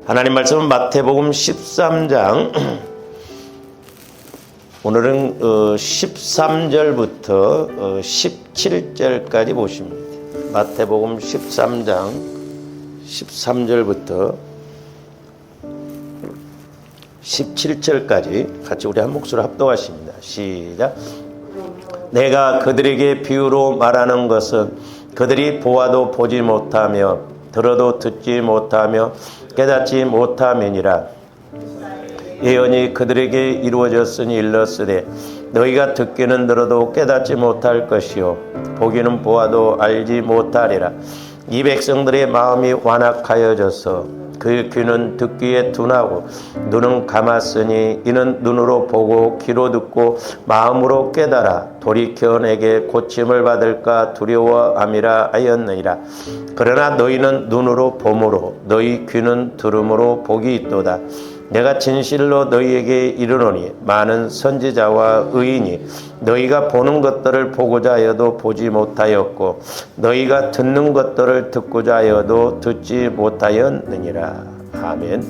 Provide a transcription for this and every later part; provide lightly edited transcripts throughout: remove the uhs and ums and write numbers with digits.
하나님 말씀은 마태복음 13장 오늘은 13절부터 17절까지 보십니다. 마태복음 13장 13절부터 17절까지 같이 우리 한 목소리로 합독하십니다. 시작. 내가 그들에게 비유로 말하는 것은 그들이 보아도 보지 못하며 들어도 듣지 못하며 깨닫지 못함이니라. 예언이 그들에게 이루어졌으니 일렀으되 너희가 듣기는 들어도 깨닫지 못할 것이요 보기는 보아도 알지 못하리라. 이 백성들의 마음이 완악하여져서 그 귀는 듣기에 둔하고 눈은 감았으니 이는 눈으로 보고 귀로 듣고 마음으로 깨달아 돌이켜 내게 고침을 받을까 두려워함이라 하였느니라. 그러나 너희는 눈으로 봄으로 너희 귀는 들음으로 복이 있도다. 내가 진실로 너희에게 이르노니 많은 선지자와 의인이 너희가 보는 것들을 보고자 하여도 보지 못하였고 너희가 듣는 것들을 듣고자 하여도 듣지 못하였느니라. 아멘.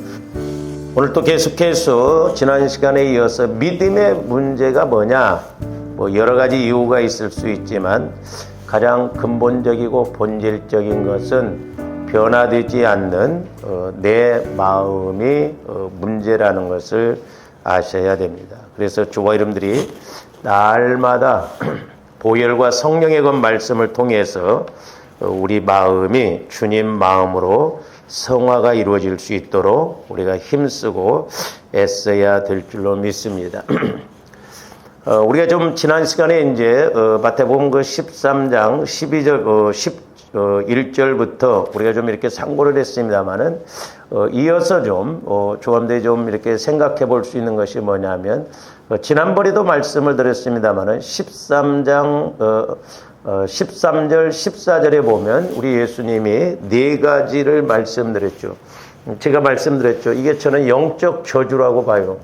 오늘 또 계속해서 지난 시간에 이어서 믿음의 문제가 뭐냐, 여러 가지 이유가 있을 수 있지만 가장 근본적이고 본질적인 것은 변화되지 않는 내 마음이 문제라는 것을 아셔야 됩니다. 그래서 주와 여러분들이 날마다 보혈과 성령의 것 말씀을 통해서 우리 마음이 주님 마음으로 성화가 이루어질 수 있도록 우리가 힘쓰고 애써야 될 줄로 믿습니다. 우리가 좀 지난 시간에 이제 마태복음 그 13장 12절 1절부터 우리가 좀 이렇게 상고를 했습니다만은 이어서 좀 조감들이 좀 이렇게 생각해 볼 수 있는 것이 뭐냐면 지난번에도 말씀을 드렸습니다만은 13장 13절 14절에 보면 우리 예수님이 네 가지를 말씀드렸죠. 제가 말씀드렸죠. 이게 저는 영적 저주라고 봐요.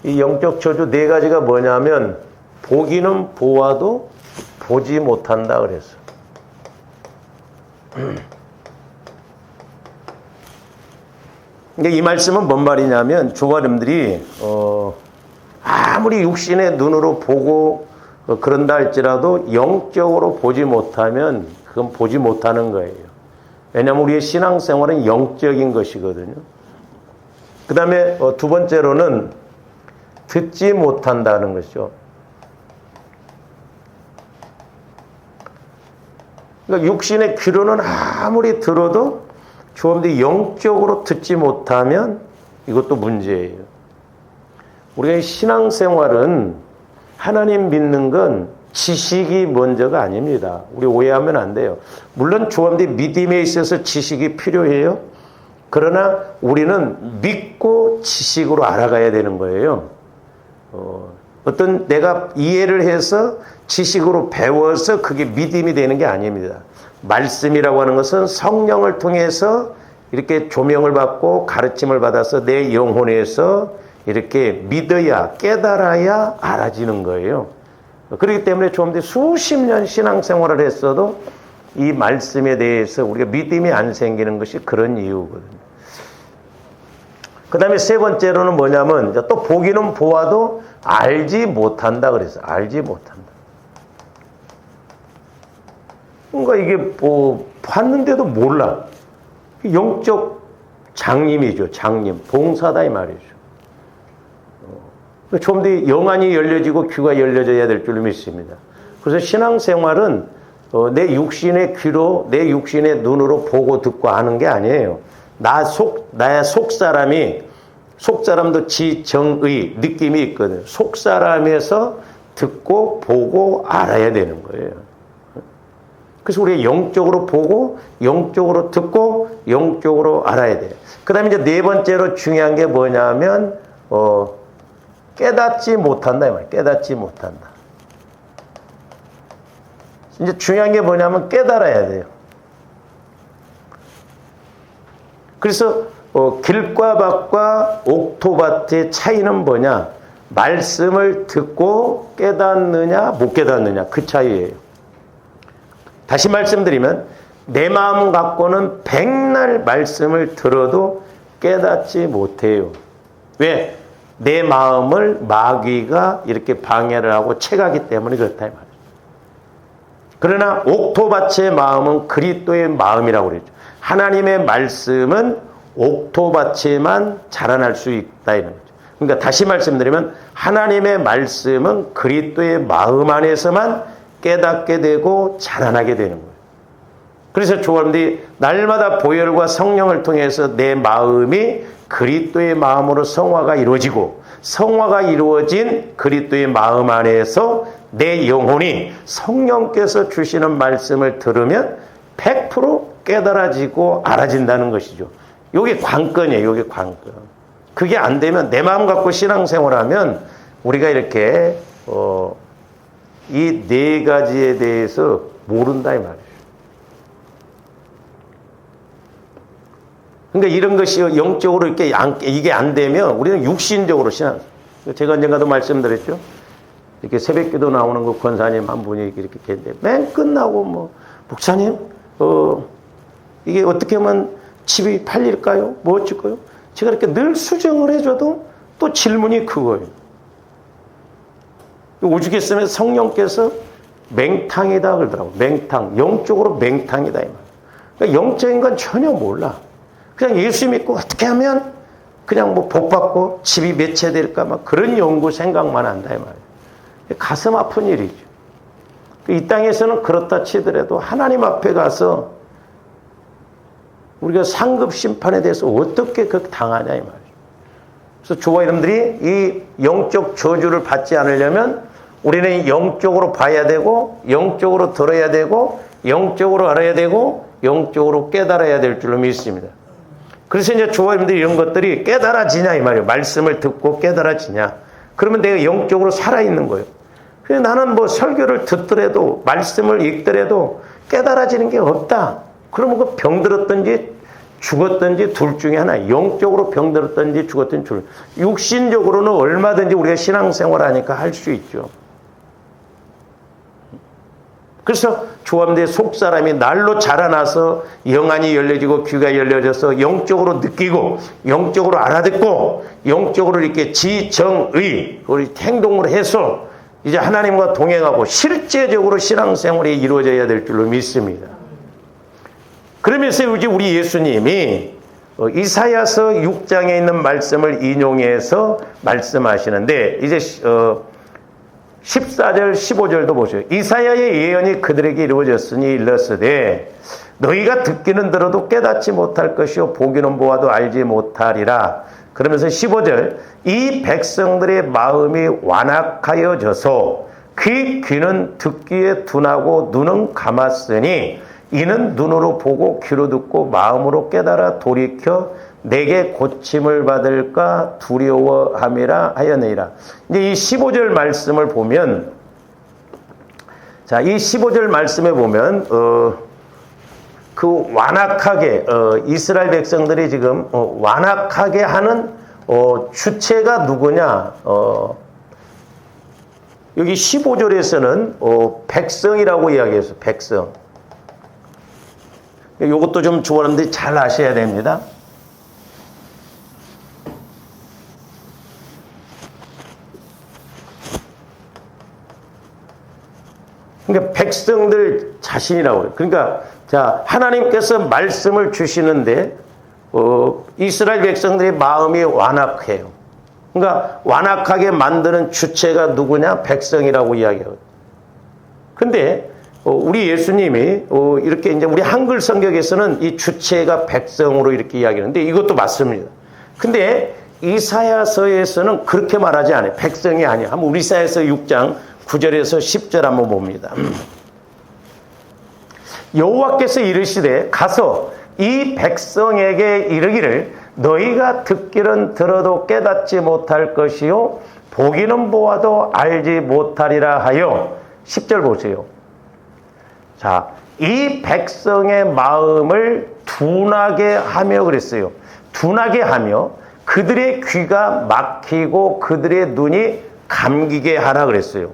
이 영적 저주 네 가지가 뭐냐면 보기는 보아도 보지 못한다 그랬어. 이 말씀은 뭔 말이냐면 조가님들이 아무리 육신의 눈으로 보고 그런다 할지라도 영적으로 보지 못하면 그건 보지 못하는 거예요. 왜냐하면 우리의 신앙생활은 영적인 것이거든요. 그 다음에 두 번째로는 듣지 못한다는 것이죠. 그러니까 육신의 귀로는 아무리 들어도 주님들이 영적으로 듣지 못하면 이것도 문제예요. 우리가 신앙생활은 하나님 믿는 건 지식이 먼저가 아닙니다. 우리 오해하면 안 돼요. 물론 주님들이 믿음에 있어서 지식이 필요해요. 그러나 우리는 믿고 지식으로 알아가야 되는 거예요. 어떤 내가 이해를 해서 지식으로 배워서 그게 믿음이 되는 게 아닙니다. 말씀이라고 하는 것은 성령을 통해서 이렇게 조명을 받고 가르침을 받아서 내 영혼에서 이렇게 믿어야 깨달아야 알아지는 거예요. 그렇기 때문에 좀 더 수십 년 신앙생활을 했어도 이 말씀에 대해서 우리가 믿음이 안 생기는 것이 그런 이유거든요. 그 다음에 세 번째로는 뭐냐면 또 보기는 보아도 알지 못한다 그래서 알지 못한다. 그러니까 이게 봤는데도 몰라. 영적 장님이죠. 장님. 봉사다 이 말이죠. 좀 더 영안이 열려지고 귀가 열려져야 될 줄로 믿습니다. 그래서 신앙생활은 내 육신의 귀로 내 육신의 눈으로 보고 듣고 하는 게 아니에요. 나의 속사람도 지정의 느낌이 있거든. 속사람에서 듣고 보고 알아야 되는 거예요. 그래서 우리가 영적으로 보고 영적으로 듣고 영적으로 알아야 돼요. 그 다음에 이제 네 번째로 중요한 게 뭐냐면 깨닫지 못한다 이 말이에요. 깨닫지 못한다. 이제 중요한 게 뭐냐면 깨달아야 돼요. 그래서 길과 밭과 옥토밭의 차이는 뭐냐? 말씀을 듣고 깨닫느냐 못 깨닫느냐 그 차이예요. 다시 말씀드리면 내 마음 갖고는 백날 말씀을 들어도 깨닫지 못해요. 왜? 내 마음을 마귀가 이렇게 방해를 하고 채가기 때문에 그렇다 이 말이에요. 그러나 옥토밭의 마음은 그리스도의 마음이라고 그랬죠. 하나님의 말씀은 옥토밭에만 자라날 수 있다 이런 거죠. 그러니까 다시 말씀드리면 하나님의 말씀은 그리스도의 마음 안에서만 깨닫게 되고 자라나게 되는 거예요. 그래서 조합들이 날마다 보혈과 성령을 통해서 내 마음이 그리스도의 마음으로 성화가 이루어지고 성화가 이루어진 그리스도의 마음 안에서 내 영혼이 성령께서 주시는 말씀을 들으면 100% 깨달아지고 알아진다는 것이죠. 이게 관건이에요. 이게 관건. 그게 안 되면 내 마음 갖고 신앙생활하면 우리가 이렇게 이 네 가지에 대해서 모른다 이 말이에요. 그러니까 이런 것이 영적으로 이렇게 이게 안 되면 우리는 육신적으로 신앙. 제가 언젠가도 말씀드렸죠. 이렇게 새벽기도 나오는 그 권사님 한 분이 이렇게 계는데 맨 끝나고 뭐 목사님 이게 어떻게 하면 집이 팔릴까요? 뭐 어쩔까요? 제가 이렇게 늘 수정을 해줘도 또 질문이 그거예요. 오죽했으면 성령께서 맹탕이다 그러더라고요. 맹탕. 영적으로 맹탕이다 이 말. 그러니까 영적인 건 전혀 몰라. 그냥 예수 믿고 어떻게 하면 그냥 뭐 복받고 집이 몇 채 될까 막 그런 연구 생각만 한다 이 말이에요. 가슴 아픈 일이죠. 이 땅에서는 그렇다 치더라도 하나님 앞에 가서 우리가 상급 심판에 대해서 어떻게 그렇게 당하냐 이 말이에요. 그래서 저와 여러분들이 이 영적 저주를 받지 않으려면 우리는 영적으로 봐야 되고 영적으로 들어야 되고 영적으로 알아야 되고 영적으로 깨달아야 될 줄로 믿습니다. 그래서 이제 저와 여러분들이 이런 것들이 깨달아지냐 이 말이에요. 말씀을 듣고 깨달아지냐. 그러면 내가 영적으로 살아있는 거예요. 그래서 나는 뭐 설교를 듣더라도 말씀을 읽더라도 깨달아지는 게 없다. 그러면 그 병들었든지 죽었든지 둘 중에 하나. 영적으로 병들었든지 죽었든지 둘. 육신적으로는 얼마든지 우리가 신앙생활하니까 할 수 있죠. 그래서 조합대 속사람이 날로 자라나서 영안이 열려지고 귀가 열려져서 영적으로 느끼고 영적으로 알아듣고 영적으로 이렇게 지정의 우리 행동을 해서 이제 하나님과 동행하고 실제적으로 신앙생활이 이루어져야 될 줄로 믿습니다. 그러면서 이제 우리 예수님이 이사야서 6장에 있는 말씀을 인용해서 말씀하시는데 이제 14절 15절도 보세요. 이사야의 예언이 그들에게 이루어졌으니 일렀으되 너희가 듣기는 들어도 깨닫지 못할 것이요 보기는 보아도 알지 못하리라. 그러면서 15절 이 백성들의 마음이 완악하여져서 그 귀는 듣기에 둔하고 눈은 감았으니 이는 눈으로 보고 귀로 듣고 마음으로 깨달아 돌이켜 내게 고침을 받을까 두려워함이라 하였느니라. 이제 이 15절 말씀을 보면, 자, 이 15절 말씀에 보면, 그 완악하게, 이스라엘 백성들이 지금, 완악하게 하는, 주체가 누구냐, 여기 15절에서는, 백성이라고 이야기했어요. 백성. 요것도 좀 좋아하는데 잘 아셔야 됩니다. 그러니까 백성들 자신이라고 해요. 그러니까 자 하나님께서 말씀을 주시는데 이스라엘 백성들의 마음이 완악해요. 그러니까 완악하게 만드는 주체가 누구냐? 백성이라고 이야기해요. 근데 우리 예수님이 이렇게 이제 우리 한글 성경에서는 이 주체가 백성으로 이렇게 이야기하는데 이것도 맞습니다. 근데 이사야서에서는 그렇게 말하지 않아요. 백성이 아니에요. 한번 우리 이사야서 6장 9절에서 10절 한번 봅니다. 여호와께서 이르시되 가서 이 백성에게 이르기를 너희가 듣기는 들어도 깨닫지 못할 것이요 보기는 보아도 알지 못하리라 하여 10절 보세요. 자, 이 백성의 마음을 둔하게 하며 그랬어요. 둔하게 하며 그들의 귀가 막히고 그들의 눈이 감기게 하라 그랬어요.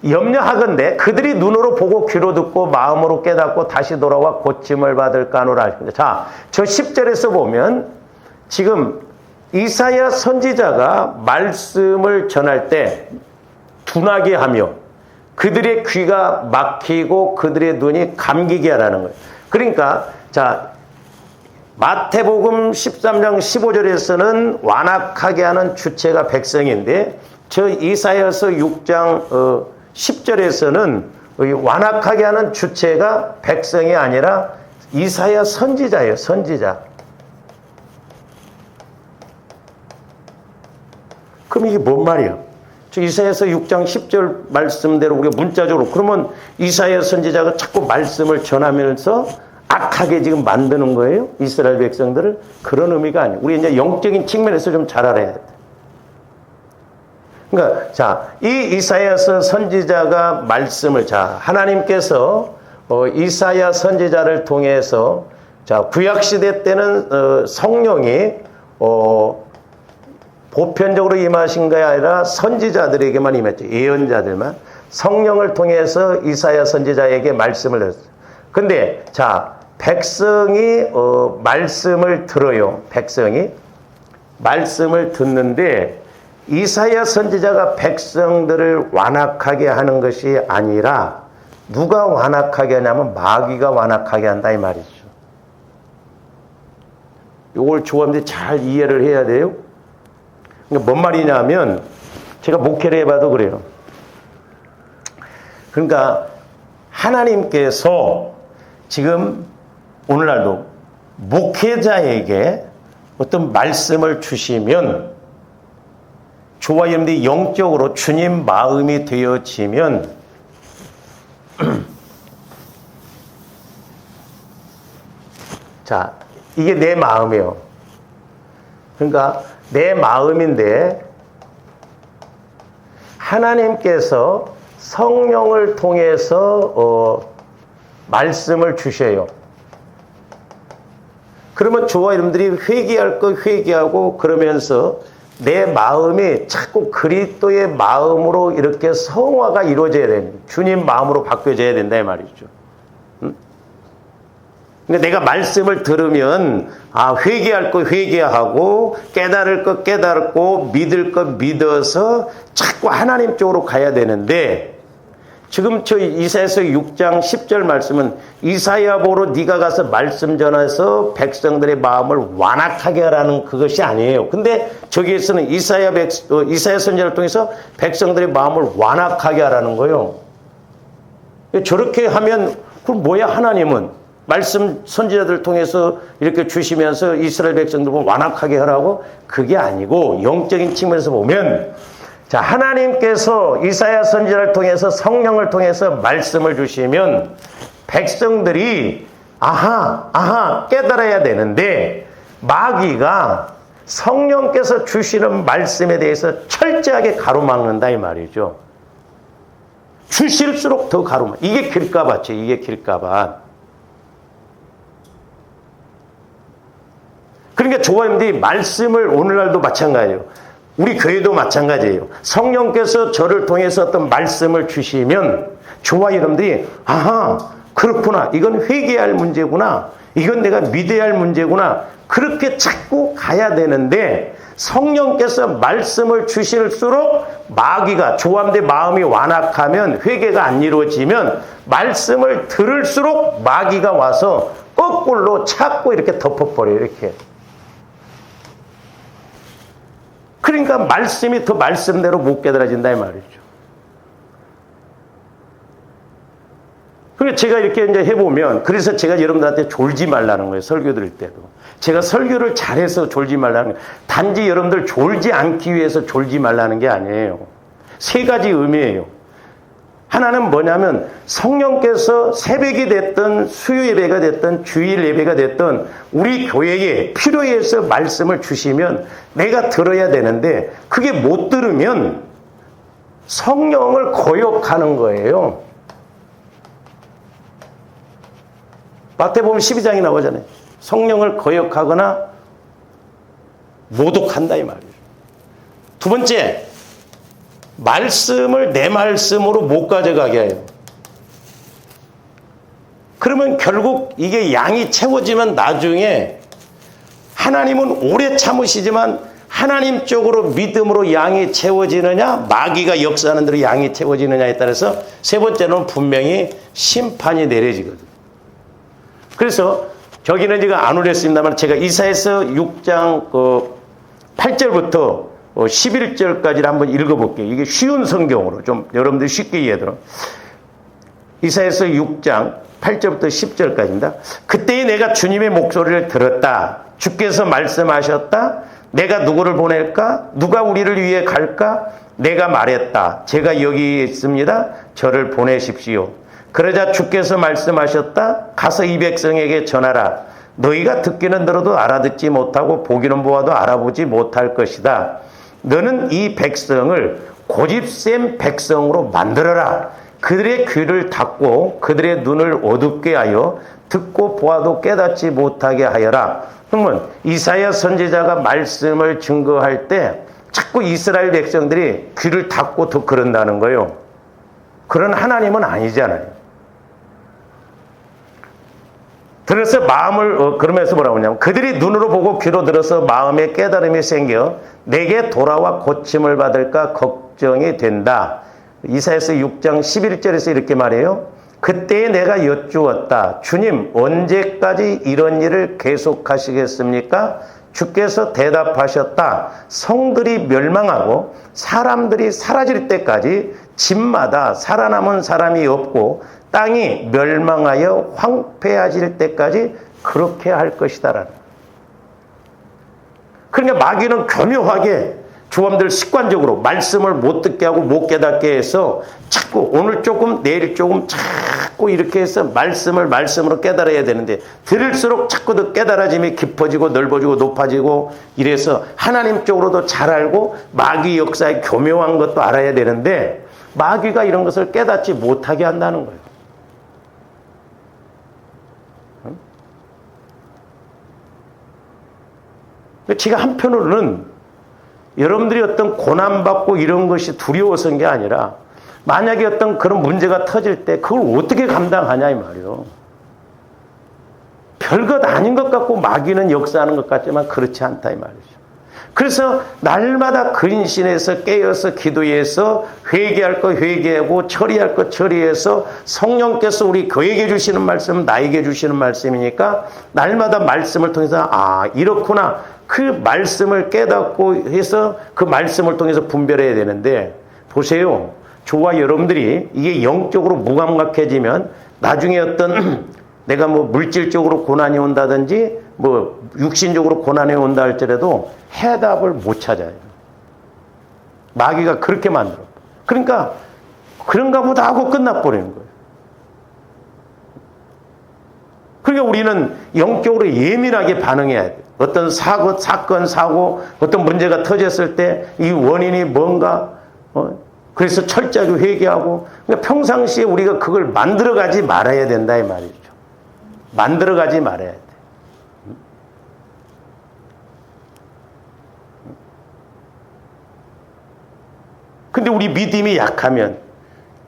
염려하건대 그들이 눈으로 보고 귀로 듣고 마음으로 깨닫고 다시 돌아와 고침을 받을까노라. 자, 저 10절에서 보면 지금 이사야 선지자가 말씀을 전할 때 둔하게 하며 그들의 귀가 막히고 그들의 눈이 감기게 하라는 거예요. 그러니까 자, 마태복음 13장 15절에서는 완악하게 하는 주체가 백성인데 저 이사야서 6장 10절에서는 완악하게 하는 주체가 백성이 아니라 이사야 선지자예요. 선지자. 그럼 이게 뭔 말이야? 저 이사야서 6장 10절 말씀대로 우리가 문자적으로 그러면 이사야 선지자가 자꾸 말씀을 전하면서 악하게 지금 만드는 거예요? 이스라엘 백성들을? 그런 의미가 아니에요. 우리 이제 영적인 측면에서 좀 잘 알아야 돼. 그러니까 자, 이 이사야서 선지자가 말씀을 자, 하나님께서 이사야 선지자를 통해서 자, 구약 시대 때는 성령이 보편적으로 임하신 게 아니라 선지자들에게만 임했죠. 예언자들만. 성령을 통해서 이사야 선지자에게 말씀을 했어요. 근데 자, 백성이 말씀을 들어요. 백성이 말씀을 듣는데 이사야 선지자가 백성들을 완악하게 하는 것이 아니라 누가 완악하게 하냐면 마귀가 완악하게 한다 이 말이죠. 이걸 조합들이 잘 이해를 해야 돼요. 그러니까 뭔 말이냐면 제가 목회를 해봐도 그래요. 그러니까 하나님께서 지금 오늘날도 목회자에게 어떤 말씀을 주시면 저와 여러분들이 영적으로 주님 마음이 되어지면 자, 이게 내 마음이에요. 그러니까 내 마음인데 하나님께서 성령을 통해서 말씀을 주셔요. 그러면 저와 여러분들이 회개할 거 회개하고 그러면서 내 마음이 자꾸 그리스도의 마음으로 이렇게 성화가 이루어져야 됩니다. 주님 마음으로 바뀌어져야 된다 이 말이죠. 그러니까 내가 말씀을 들으면 회개할 거 회개하고 깨달을 거 깨닫고 믿을 거 믿어서 자꾸 하나님 쪽으로 가야 되는데 지금 저 이사야서 6장 10절 말씀은 이사야 보러 네가 가서 말씀 전해서 백성들의 마음을 완악하게 하라는 그것이 아니에요. 근데 저기에서는 이사야 선지자를 통해서 백성들의 마음을 완악하게 하라는 거예요. 저렇게 하면 그럼 뭐야 하나님은? 말씀 선지자들 통해서 이렇게 주시면서 이스라엘 백성들을 완악하게 하라고? 그게 아니고 영적인 측면에서 보면 자, 하나님께서 이사야 선지자를 통해서 성령을 통해서 말씀을 주시면 백성들이 깨달아야 되는데 마귀가 성령께서 주시는 말씀에 대해서 철저하게 가로막는다 이 말이죠. 주실수록 더 가로막. 이게 길가밭이에요. 이게 길가밭. 그러니까 저와 여러분들이 말씀을 오늘날도 마찬가지예요. 우리 교회도 마찬가지예요. 성령께서 저를 통해서 어떤 말씀을 주시면 저와 여러분들이 그렇구나. 이건 회개할 문제구나. 이건 내가 믿어야 할 문제구나. 그렇게 자꾸 가야 되는데 성령께서 말씀을 주실수록 마귀가 저와 마음이 완악하면 회개가 안 이루어지면 말씀을 들을수록 마귀가 와서 거꾸로 자꾸 이렇게 덮어버려요. 이렇게. 그러니까 말씀이 더 말씀대로 못 깨달아진다 이 말이죠. 그러니까 제가 이렇게 이제 해보면 그래서 제가 여러분들한테 졸지 말라는 거예요. 설교 드릴 때도. 제가 설교를 잘해서 졸지 말라는 거예요. 단지 여러분들 졸지 않기 위해서 졸지 말라는 게 아니에요. 세 가지 의미예요. 하나는 뭐냐면 성령께서 새벽이 됐든 수요 예배가 됐든 주일 예배가 됐든 우리 교회에 필요에 의해서 말씀을 주시면 내가 들어야 되는데 그게 못 들으면 성령을 거역하는 거예요. 마태복음 12장이 나오잖아요. 성령을 거역하거나 모독한다 이 말이에요. 두 번째, 말씀을 내 말씀으로 못 가져가게 해요. 그러면 결국 이게 양이 채워지면 나중에 하나님은 오래 참으시지만 하나님 쪽으로 믿음으로 양이 채워지느냐, 마귀가 역사하는 대로 양이 채워지느냐에 따라서 세 번째는 분명히 심판이 내려지거든요. 그래서 저기는 제가 안 오랬습니다만 제가 이사야서 6장 8절부터 11절까지를 한번 읽어볼게요. 이게 쉬운 성경으로 좀 여러분들이 쉽게 이해하도록. 이사야서 6장 8절부터 10절까지입니다. 그때에 내가 주님의 목소리를 들었다. 주께서 말씀하셨다. 내가 누구를 보낼까? 누가 우리를 위해 갈까? 내가 말했다. 제가 여기 있습니다. 저를 보내십시오. 그러자 주께서 말씀하셨다. 가서 이 백성에게 전하라. 너희가 듣기는 들어도 알아듣지 못하고 보기는 보아도 알아보지 못할 것이다. 너는 이 백성을 고집센 백성으로 만들어라. 그들의 귀를 닫고 그들의 눈을 어둡게 하여 듣고 보아도 깨닫지 못하게 하여라. 그러면 이사야 선지자가 말씀을 증거할 때 자꾸 이스라엘 백성들이 귀를 닫고 더 그런다는 거예요. 그런 하나님은 아니잖아요. 그래서 마음을 그러면서 뭐라고 하냐면 그들이 눈으로 보고 귀로 들어서 마음에 깨달음이 생겨 내게 돌아와 고침을 받을까 걱정이 된다. 이사야서 6장 11절에서 이렇게 말해요. 그때에 내가 여쭈었다. 주님, 언제까지 이런 일을 계속하시겠습니까? 주께서 대답하셨다. 성들이 멸망하고 사람들이 사라질 때까지 집마다 살아남은 사람이 없고 땅이 멸망하여 황폐해질 때까지 그렇게 할 것이다라는. 그러니까 마귀는 교묘하게 조am들 습관적으로 말씀을 못 듣게 하고 못 깨닫게 해서 자꾸 오늘 조금 내일 조금 자꾸 이렇게 해서 말씀으로 깨달아야 되는데 들을수록 자꾸 더 깨달아짐이 깊어지고 넓어지고 높아지고 이래서 하나님 쪽으로도 잘 알고 마귀 역사의 교묘한 것도 알아야 되는데 마귀가 이런 것을 깨닫지 못하게 한다는 거예요. 제가 한편으로는 여러분들이 어떤 고난받고 이런 것이 두려워서인 게 아니라 만약에 어떤 그런 문제가 터질 때 그걸 어떻게 감당하냐 이 말이에요. 별것 아닌 것 같고 마귀는 역사하는 것 같지만 그렇지 않다 이 말이죠. 그래서 날마다 근신해서 깨어서 기도해서 회개할 거 회개하고 처리할 거 처리해서 성령께서 우리 교회에게 주시는 말씀은 나에게 주시는 말씀이니까 날마다 말씀을 통해서 아 이렇구나 그 말씀을 깨닫고 해서 그 말씀을 통해서 분별해야 되는데 보세요. 저와 여러분들이 이게 영적으로 무감각해지면 나중에 어떤 내가 뭐 물질적으로 고난이 온다든지 뭐 육신적으로 고난이 온다 할지라도 해답을 못 찾아요. 마귀가 그렇게 만들어. 그러니까 그런가 보다 하고 끝나버리는 거예요. 그러니까 우리는 영적으로 예민하게 반응해야 돼요. 어떤 사건, 사고, 어떤 문제가 터졌을 때 이 원인이 뭔가, 그래서 철저하게 회개하고, 그러니까 평상시에 우리가 그걸 만들어가지 말아야 된다, 이 말이죠. 만들어가지 말아야 돼. 근데 우리 믿음이 약하면,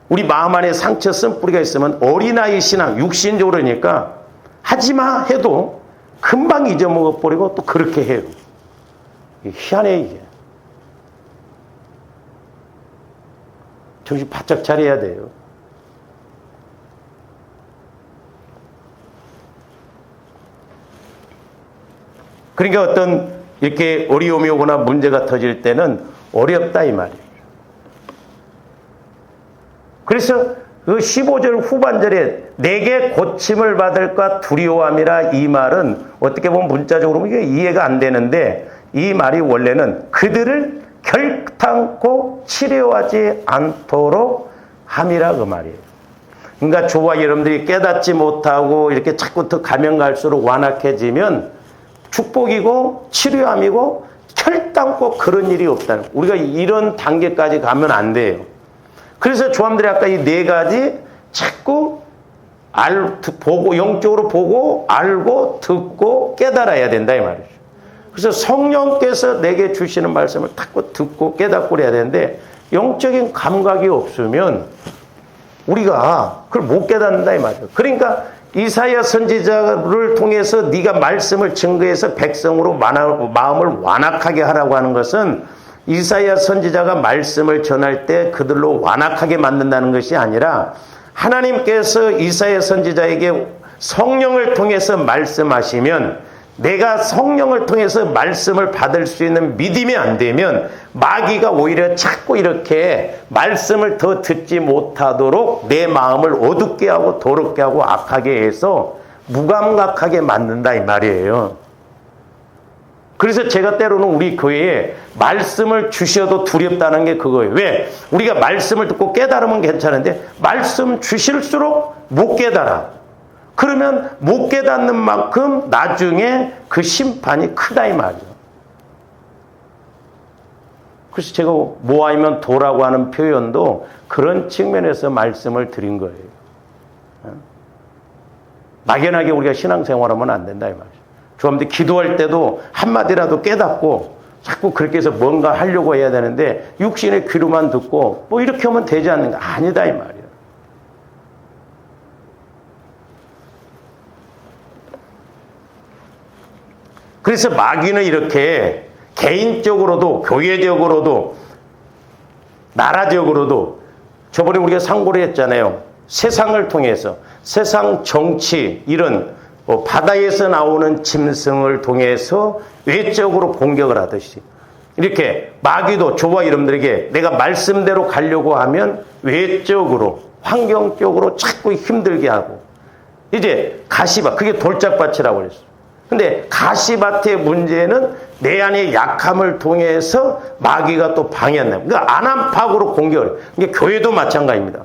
우리 마음 안에 상처 쓴뿌리가 있으면 어린아이 신앙, 육신적으로니까 하지마 해도 금방 잊어먹어버리고 또 그렇게 해요. 희한해 이게. 정신 바짝 차려야 돼요. 그러니까 어떤 이렇게 어려움이 오거나 문제가 터질 때는 어렵다 이 말이에요. 그래서 그 15절 후반절에 내게 고침을 받을까 두려워함이라 이 말은 어떻게 보면 문자적으로 보면 이게 이해가 안 되는데 이 말이 원래는 그들을 결탄코 치료하지 않도록 함이라 그 말이에요. 그러니까 저와 여러분들이 깨닫지 못하고 이렇게 자꾸 더 가면 갈수록 완악해지면 축복이고 치료함이고 결단코 그런 일이 없다는 거예요. 우리가 이런 단계까지 가면 안 돼요. 그래서 조am들이 아까 이 네 가지 자꾸 보고 영적으로 보고 알고 듣고 깨달아야 된다 이 말이죠. 그래서 성령께서 내게 주시는 말씀을 자꾸 듣고 깨닫고 그래야 되는데 영적인 감각이 없으면 우리가 그걸 못 깨닫는다 이 말이에요. 그러니까 이사야 선지자를 통해서 네가 말씀을 증거해서 백성으로 마음을 완악하게 하라고 하는 것은 이사야 선지자가 말씀을 전할 때 그들로 완악하게 만든다는 것이 아니라 하나님께서 이사야 선지자에게 성령을 통해서 말씀하시면 내가 성령을 통해서 말씀을 받을 수 있는 믿음이 안 되면 마귀가 오히려 자꾸 이렇게 말씀을 더 듣지 못하도록 내 마음을 어둡게 하고 더럽게 하고 악하게 해서 무감각하게 만든다 이 말이에요. 그래서 제가 때로는 우리 교회에 말씀을 주셔도 두렵다는 게 그거예요. 왜? 우리가 말씀을 듣고 깨달으면 괜찮은데 말씀 주실수록 못 깨달아. 그러면 못 깨닫는 만큼 나중에 그 심판이 크다 이 말이에요. 그래서 제가 모아이면 도라고 하는 표현도 그런 측면에서 말씀을 드린 거예요. 막연하게 우리가 신앙생활하면 안 된다 이 말이에요. 주님한테 기도할 때도 한마디라도 깨닫고 자꾸 그렇게 해서 뭔가 하려고 해야 되는데 육신의 귀로만 듣고 뭐 이렇게 하면 되지 않는가? 아니다 이 말이에요. 그래서 마귀는 이렇게 개인적으로도 교회적으로도 나라적으로도 저번에 우리가 상고를 했잖아요. 세상을 통해서 세상 정치 이런 바다에서 나오는 짐승을 통해서 외적으로 공격을 하듯이 이렇게 마귀도 저와 여러분들에게 내가 말씀대로 가려고 하면 외적으로 환경적으로 자꾸 힘들게 하고 이제 가시밭 그게 돌짝밭이라고 그랬어요. 근데 가시밭의 문제는 내 안의 약함을 통해서 마귀가 또 방해한다. 그러니까 안압학으로 공격을. 그러니까 교회도 마찬가지입니다.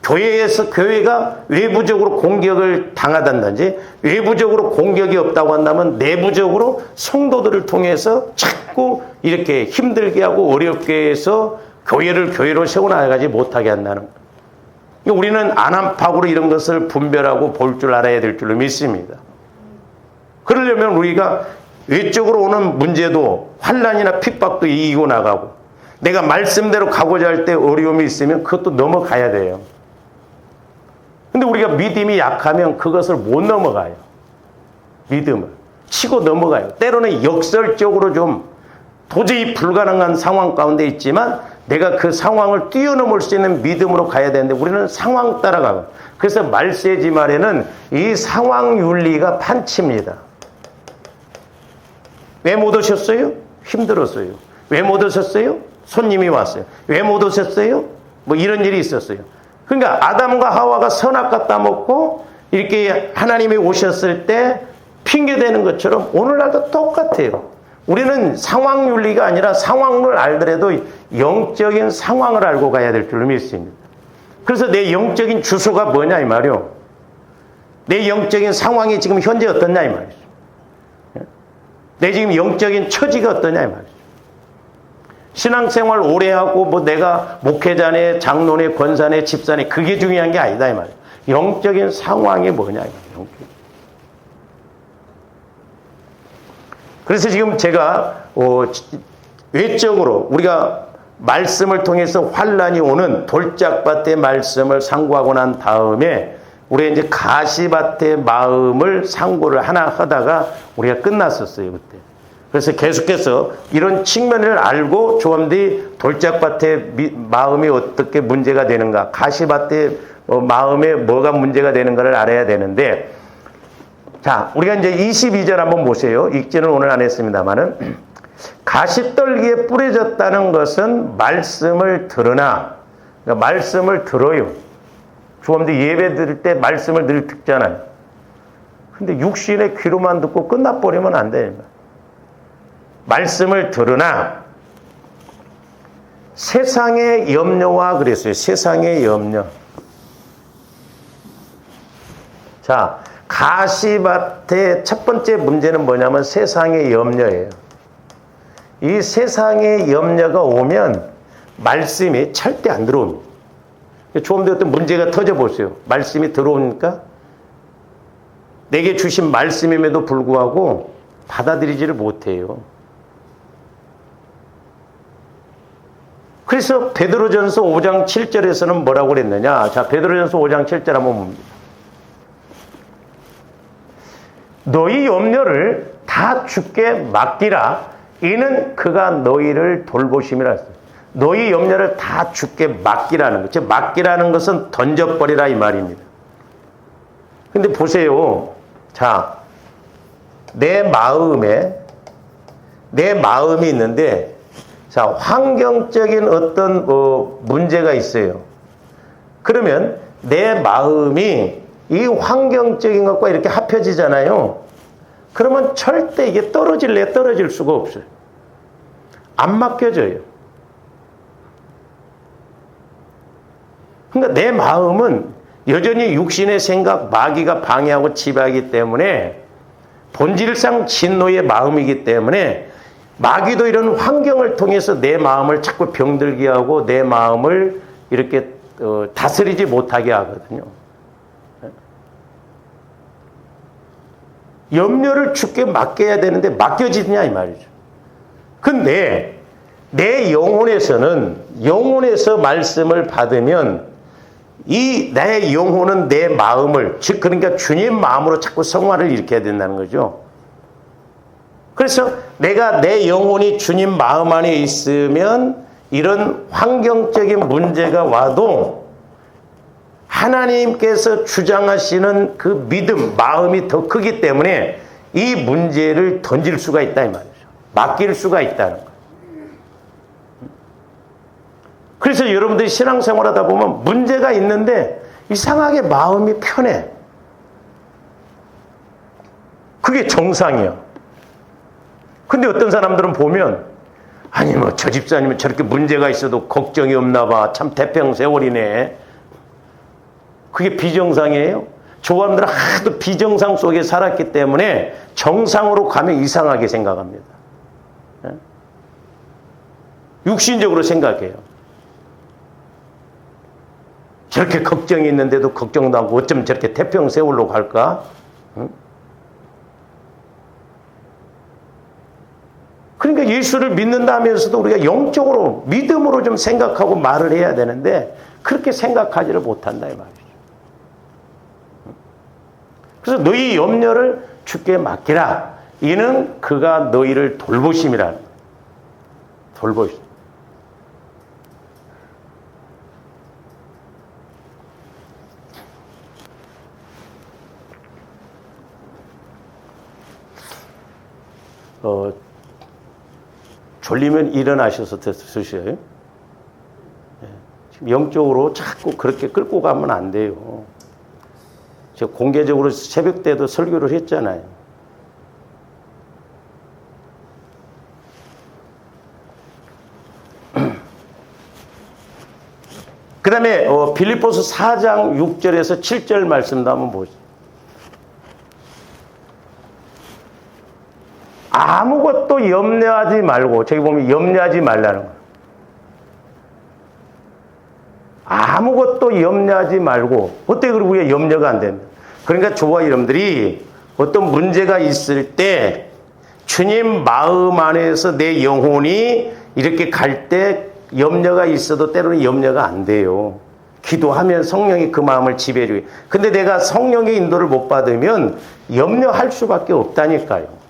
교회가 외부적으로 공격을 당하단지 외부적으로 공격이 없다고 한다면 내부적으로 성도들을 통해서 자꾸 이렇게 힘들게 하고 어렵게 해서 교회를 교회로 세워나가지 못하게 한다는 거예요. 그러니까 우리는 안압학으로 이런 것을 분별하고 볼 줄 알아야 될 줄로 믿습니다. 그러려면 우리가 외적으로 오는 문제도 환난이나 핍박도 이기고 나가고 내가 말씀대로 가고자 할 때 어려움이 있으면 그것도 넘어가야 돼요. 근데 우리가 믿음이 약하면 그것을 못 넘어가요. 믿음을 치고 넘어가요. 때로는 역설적으로 좀 도저히 불가능한 상황 가운데 있지만 내가 그 상황을 뛰어넘을 수 있는 믿음으로 가야 되는데 우리는 상황 따라가고 그래서 말세지 말에는 이 상황 윤리가 판치입니다. 왜 못 오셨어요? 힘들었어요. 왜 못 오셨어요? 손님이 왔어요. 왜 못 오셨어요? 뭐 이런 일이 있었어요. 그러니까 아담과 하와가 선악과 따먹고 이렇게 하나님이 오셨을 때 핑계대는 것처럼 오늘날도 똑같아요. 우리는 상황 윤리가 아니라 상황을 알더라도 영적인 상황을 알고 가야 될 줄로 믿습니다. 그래서 내 영적인 주소가 뭐냐 이 말이요. 내 영적인 상황이 지금 현재 어떠냐 이 말이죠. 내 지금 영적인 처지가 어떠냐 이 말이죠. 신앙생활 오래 하고 뭐 내가 목회자네, 장로네, 권사네, 집사네 그게 중요한 게 아니다 이 말이에요. 영적인 상황이 뭐냐 이 말이에요. 그래서 지금 제가 외적으로 우리가 말씀을 통해서 환난이 오는 돌짝밭의 말씀을 상고하고 난 다음에 우리가 이제 가시밭의 마음을 상고를 하나 하다가 우리가 끝났었어요 그때. 그래서 계속해서 이런 측면을 알고 조함들이 돌짝밭의 마음이 어떻게 문제가 되는가, 가시밭의 마음에 뭐가 문제가 되는가를 알아야 되는데, 자, 우리가 이제 22절 한번 보세요. 읽지는 오늘 안 했습니다만은 가시떨기에 뿌려졌다는 것은 말씀을 들으나, 그러니까 말씀을 들어요. 조함들이 예배 드릴 때 말씀을 늘 듣잖아요. 근데 육신의 귀로만 듣고 끝나버리면 안 됩니다. 말씀을 들으나 세상의 염려와 그랬어요. 세상의 염려. 자, 가시밭의 첫 번째 문제는 뭐냐면 세상의 염려예요. 이 세상의 염려가 오면 말씀이 절대 안 들어옵니다. 조금 더 어떤 문제가 터져보세요. 말씀이 들어오니까 내게 주신 말씀임에도 불구하고 받아들이지를 못해요. 그래서 베드로전서 5장 7절에서는 뭐라고 그랬느냐. 자, 베드로전서 5장 7절 한번 봅니다. 너희 염려를 다 주께 맡기라. 이는 그가 너희를 돌보심이라 했어요. 너희 염려를 다 주께 맡기라는 것. 즉 맡기라는 것은 던져버리라 이 말입니다. 근데 보세요. 자, 내 마음이 있는데, 자, 환경적인 어떤 문제가 있어요. 그러면 내 마음이 이 환경적인 것과 이렇게 합해지잖아요. 그러면 절대 이게 떨어질 수가 없어요. 안 맡겨져요. 그러니까 내 마음은 여전히 육신의 생각, 마귀가 방해하고 지배하기 때문에 본질상 진노의 마음이기 때문에 마귀도 이런 환경을 통해서 내 마음을 자꾸 병들게 하고 내 마음을 이렇게 다스리지 못하게 하거든요. 염려를 주께 맡겨야 되는데 맡겨지느냐 이 말이죠. 근데 내 영혼에서 말씀을 받으면 이 내 영혼은 내 마음을, 즉 그러니까 주님 마음으로 자꾸 성화를 일으켜야 된다는 거죠. 그래서 내가 내 영혼이 주님 마음 안에 있으면 이런 환경적인 문제가 와도 하나님께서 주장하시는 그 믿음, 마음이 더 크기 때문에 이 문제를 던질 수가 있다 이 말이죠. 맡길 수가 있다는 거예요. 그래서 여러분들이 신앙생활하다 보면 문제가 있는데 이상하게 마음이 편해. 그게 정상이야. 근데 어떤 사람들은 보면 아니 뭐 저 집사님은 저렇게 문제가 있어도 걱정이 없나 봐. 참 태평세월이네. 그게 비정상이에요. 저 사람들은 하도 비정상 속에 살았기 때문에 정상으로 가면 이상하게 생각합니다. 육신적으로 생각해요. 저렇게 걱정이 있는데도 걱정도 하고 어쩜 저렇게 태평세월로 갈까? 그러니까 예수를 믿는다 하면서도 우리가 영적으로 믿음으로 좀 생각하고 말을 해야 되는데 그렇게 생각하지를 못한다 이 말이죠. 그래서 너희 염려를 주께 맡기라. 이는 그가 너희를 돌보심이라는 거예요. 돌보심. 졸리면 일어나셔서 드셔요. 지금 영적으로 자꾸 그렇게 끌고 가면 안 돼요. 제가 공개적으로 새벽 때도 설교를 했잖아요. 그 다음에 빌립보서 4장 6절에서 7절 말씀도 한번 보시죠. 아무것도 염려하지 말고, 저기 보면 염려하지 말라는 거예요. 아무것도 염려하지 말고, 어떻게 그러고 우리가 염려가 안 됩니까? 그러니까 저와 여러분들이 어떤 문제가 있을 때 주님 마음 안에서 내 영혼이 이렇게 갈 때 염려가 있어도 때로는 염려가 안 돼요. 기도하면 성령이 그 마음을 지배해 주고. 근데 내가 성령의 인도를 못 받으면 염려할 수밖에 없다니까요.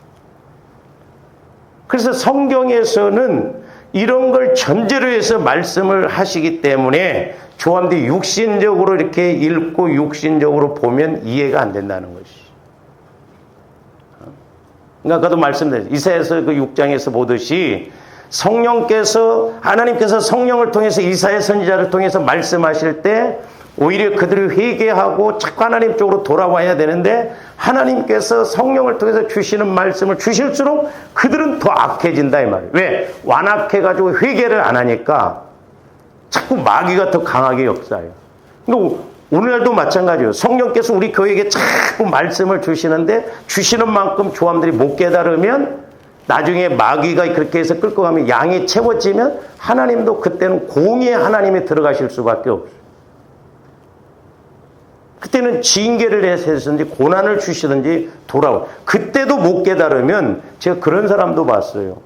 그래서 성경에서는 이런 걸 전제로 해서 말씀을 하시기 때문에 조함들이 육신적으로 이렇게 읽고 육신적으로 보면 이해가 안 된다는 것이. 그러니까 아까도 말씀드렸죠. 이사야서 그 6장에서 보듯이 하나님께서 성령을 통해서 이사야 선지자를 통해서 말씀하실 때 오히려 그들을 회개하고 자꾸 하나님 쪽으로 돌아와야 되는데 하나님께서 성령을 통해서 주시는 말씀을 주실수록 그들은 더 악해진다 이 말이에요. 왜? 완악해가지고 회개를 안 하니까 자꾸 마귀가 더 강하게 역사해요. 근데 오늘날도 마찬가지예요. 성령께서 우리 교회에게 자꾸 말씀을 주시는데 주시는 만큼 조함들이 못 깨달으면 나중에 마귀가 그렇게 해서 끌고 가면 양이 채워지면 하나님도 그때는 공의의 하나님이 들어가실 수밖에 없어요. 그때는 징계를 해서든지 고난을 주시든지 돌아오고 그때도 못 깨달으면 제가 그런 사람도 봤어요.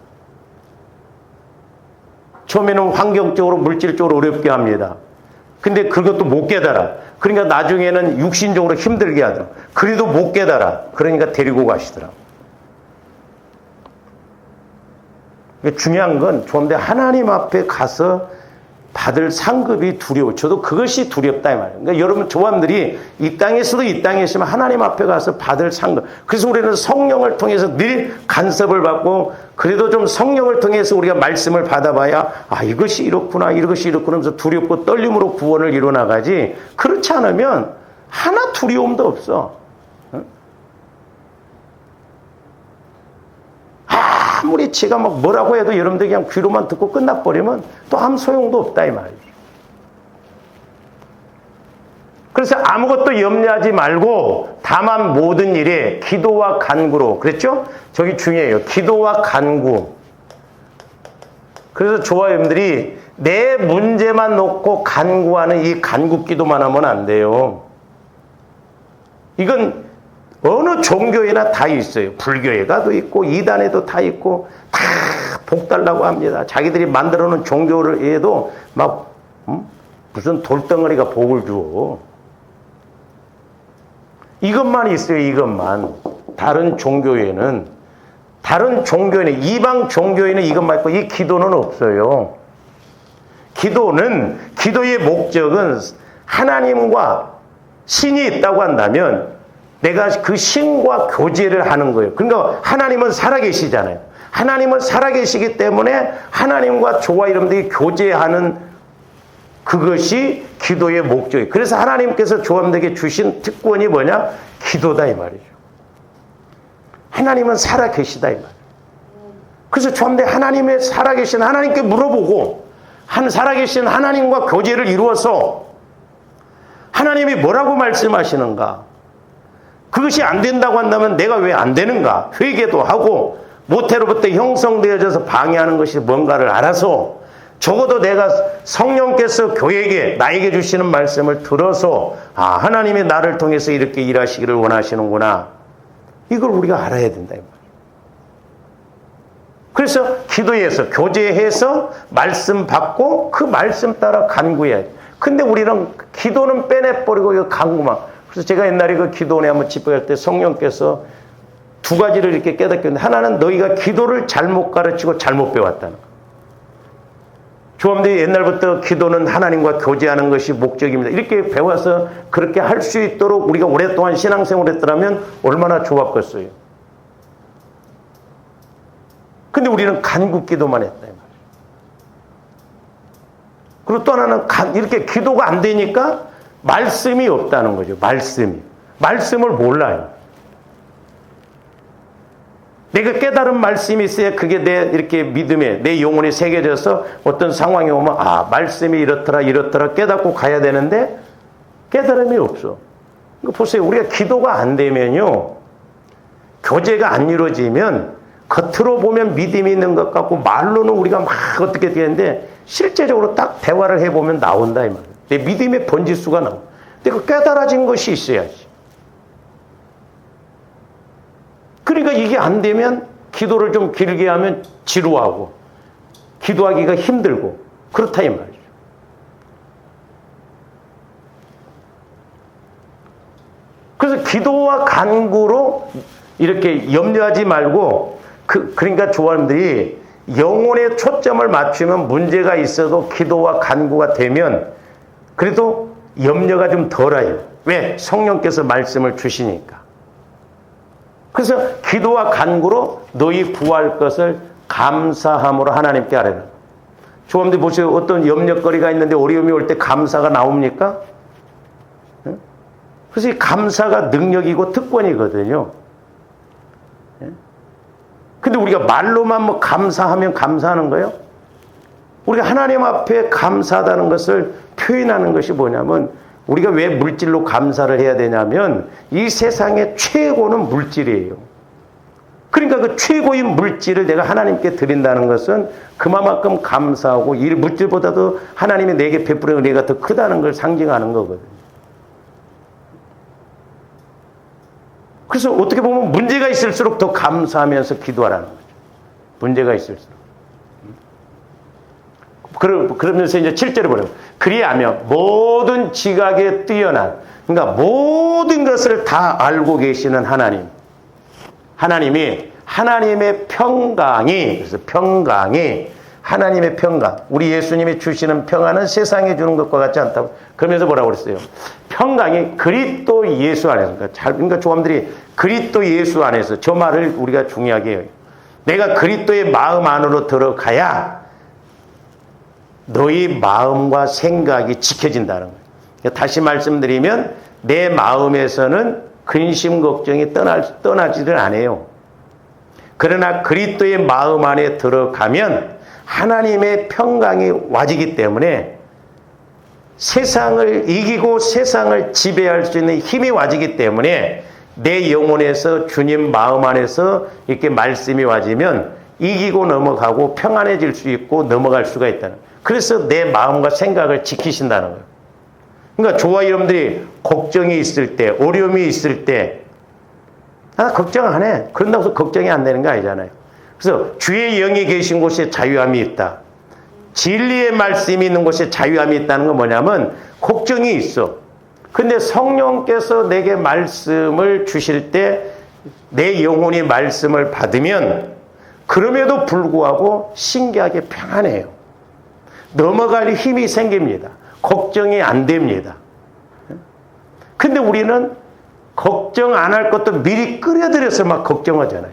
처음에는 환경적으로 물질적으로 어렵게 합니다. 근데 그것도 못 깨달아. 그러니까 나중에는 육신적으로 힘들게 하더라. 그래도 못 깨달아. 그러니까 데리고 가시더라. 중요한 건 좋은데 하나님 앞에 가서 받을 상급이 두려워. 저도 그것이 두렵다 이 말이에요. 그러니까 여러분 조함들이 이 땅에서도 이 땅에 있으면 하나님 앞에 가서 받을 상급. 그래서 우리는 성령을 통해서 늘 간섭을 받고 그래도 좀 성령을 통해서 우리가 말씀을 받아봐야 아 이것이 이렇구나 이것이 이렇구나 하면서 두렵고 떨림으로 구원을 이뤄나가지. 그렇지 않으면 하나 두려움도 없어. 아무리 제가 막 뭐라고 해도 여러분들 그냥 귀로만 듣고 끝나버리면 또 아무 소용도 없다 이 말이죠. 그래서 아무것도 염려하지 말고 다만 모든 일에 기도와 간구로. 그랬죠? 저기 중요해요. 기도와 간구. 그래서 저와 여러분들이 내 문제만 놓고 간구하는 이 간구 기도만 하면 안 돼요. 이건 어느 종교에나 다 있어요. 불교에 가도 있고 이단에도 다 있고 다 복 달라고 합니다. 자기들이 만들어 놓은 종교에도 막 무슨 돌덩어리가 복을 주어. 이것만 있어요. 이것만. 다른 종교에는 이방 종교에는 이것만 있고 이 기도는 없어요. 기도의 목적은 하나님과 신이 있다고 한다면 내가 그 신과 교제를 하는 거예요. 그러니까 하나님은 살아계시잖아요. 하나님은 살아계시기 때문에 하나님과 저와 여러분들이 교제하는 그것이 기도의 목적이에요. 그래서 하나님께서 저와들에게 주신 특권이 뭐냐? 기도다 이 말이죠. 하나님은 살아계시다 이 말이에요. 그래서 저한테 하나님의 살아계신 하나님께 물어보고 살아계신 하나님과 교제를 이루어서 하나님이 뭐라고 말씀하시는가? 그것이 안 된다고 한다면 내가 왜 안 되는가? 회개도 하고 모태로부터 형성되어져서 방해하는 것이 뭔가를 알아서 적어도 내가 성령께서 나에게 주시는 말씀을 들어서 아 하나님이 나를 통해서 이렇게 일하시기를 원하시는구나. 이걸 우리가 알아야 된다. 그래서 기도해서 교제해서 말씀 받고 그 말씀 따라 간구해야 돼. 근데 우리는 기도는 빼내버리고 이거 간구만. 그래서 제가 옛날에 그 기도원에 한번 집회할 때 성령께서 두 가지를 이렇게 깨닫겠는데 하나는 너희가 기도를 잘못 가르치고 잘못 배웠다는 거. 조함들이 옛날부터 기도는 하나님과 교제하는 것이 목적입니다. 이렇게 배워서 그렇게 할 수 있도록 우리가 오랫동안 신앙생활을 했더라면 얼마나 좋았겠어요. 근데 우리는 간구 기도만 했다. 그리고 또 하나는 이렇게 기도가 안 되니까 말씀이 없다는 거죠. 말씀을 몰라요. 내가 깨달은 말씀이 있어야 그게 내 이렇게 믿음에 내 영혼에 새겨져서 어떤 상황이 오면 아 말씀이 이렇더라 깨닫고 가야 되는데 깨달음이 없어. 그러니까 보세요. 우리가 기도가 안 되면요. 교제가 안 이루어지면 겉으로 보면 믿음이 있는 것 같고 말로는 우리가 막 어떻게 되는데 실제적으로 딱 대화를 해보면 나온다 이 말이에요. 내 믿음의 번지수가 나와. 근데 그 깨달아진 것이 있어야지. 그러니까 이게 안 되면 기도를 좀 길게 하면 지루하고 기도하기가 힘들고 그렇다 이 말이죠. 그래서 기도와 간구로 이렇게 염려하지 말고 그러니까 조원들이 영혼에 초점을 맞추면 문제가 있어도 기도와 간구가 되면 그래도 염려가 좀 덜해요. 왜? 성령께서 말씀을 주시니까. 그래서 기도와 간구로 너희 구할 것을 감사함으로 하나님께 아뢰라. 조원들 보세요. 어떤 염려거리가 있는데 어려움이 올 때 감사가 나옵니까? 그래서 이 감사가 능력이고 특권이거든요. 근데 우리가 말로만 뭐 감사하면 감사하는 거예요? 우리가 하나님 앞에 감사하다는 것을 표현하는 것이 뭐냐면 우리가 왜 물질로 감사를 해야 되냐면 이 세상의 최고는 물질이에요. 그러니까 그 최고인 물질을 내가 하나님께 드린다는 것은 그만큼 감사하고 이 물질보다도 하나님이 내게 베푸는 은혜가 더 크다는 걸 상징하는 거거든요. 그래서 어떻게 보면 문제가 있을수록 더 감사하면서 기도하라는 거죠. 문제가 있을수록. 그러면서 이제 7절에 보면 그리하면 모든 지각에 뛰어난, 그러니까 모든 것을 다 알고 계시는 하나님이 하나님의 평강이, 그래서 평강이, 하나님의 평강, 우리 예수님이 주시는 평안은 세상에 주는 것과 같지 않다고. 그러면서 뭐라고 그랬어요? 평강이 그리스도 예수 안에서. 그러니까 조함들이 그리스도 예수 안에서, 저 말을 우리가 중요하게 해요. 내가 그리스도의 마음 안으로 들어가야 너희 마음과 생각이 지켜진다는 거예요. 다시 말씀드리면 내 마음에서는 근심 걱정이 떠나지를 않아요. 그러나 그리스도의 마음 안에 들어가면 하나님의 평강이 와지기 때문에 세상을 이기고 세상을 지배할 수 있는 힘이 와지기 때문에 내 영혼에서 주님 마음 안에서 이렇게 말씀이 와지면 이기고 넘어가고 평안해질 수 있고 넘어갈 수가 있다는 거예요. 그래서 내 마음과 생각을 지키신다는 거예요. 그러니까 저와 여러분들이 걱정이 있을 때, 어려움이 있을 때, 걱정 안 해. 그런다고 해서 걱정이 안 되는 거 아니잖아요. 그래서 주의 영이 계신 곳에 자유함이 있다. 진리의 말씀이 있는 곳에 자유함이 있다는 건 뭐냐면 걱정이 있어. 근데 성령께서 내게 말씀을 주실 때 내 영혼이 말씀을 받으면 그럼에도 불구하고 신기하게 평안해요. 넘어갈 힘이 생깁니다. 걱정이 안 됩니다. 근데 우리는 걱정 안 할 것도 미리 끓여들여서 막 걱정하잖아요.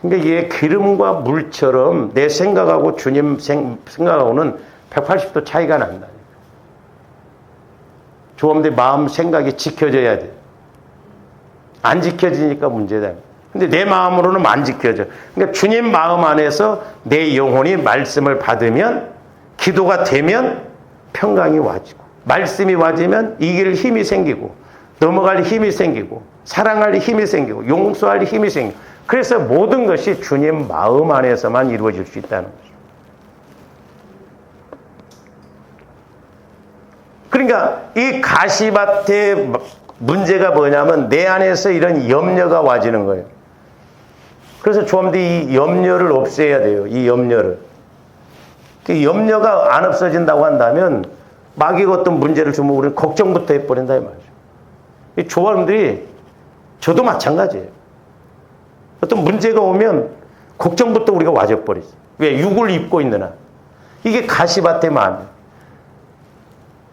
그러니까 이게 기름과 물처럼 내 생각하고 주님 생각하고는 180도 차이가 난다. 조금들 마음 생각이 지켜져야 돼. 안 지켜지니까 문제다. 근데 내 마음으로는 안 지켜져. 그러니까 주님 마음 안에서 내 영혼이 말씀을 받으면, 기도가 되면 평강이 와지고, 말씀이 와지면 이길 힘이 생기고, 넘어갈 힘이 생기고, 사랑할 힘이 생기고, 용서할 힘이 생기고, 그래서 모든 것이 주님 마음 안에서만 이루어질 수 있다는 거죠. 그러니까 이 가시밭의 문제가 뭐냐면 내 안에서 이런 염려가 와지는 거예요. 그래서 조함들이 이 염려를 없애야 돼요. 이 염려를. 그 염려가 안 없어진다고 한다면 마귀가 어떤 문제를 주면 우리는 걱정부터 해버린다 이 말이죠. 이 조함들이, 저도 마찬가지예요. 어떤 문제가 오면 걱정부터 우리가 와져버리죠. 왜? 육을 입고 있는 한. 이게 가시밭의 마음이에요.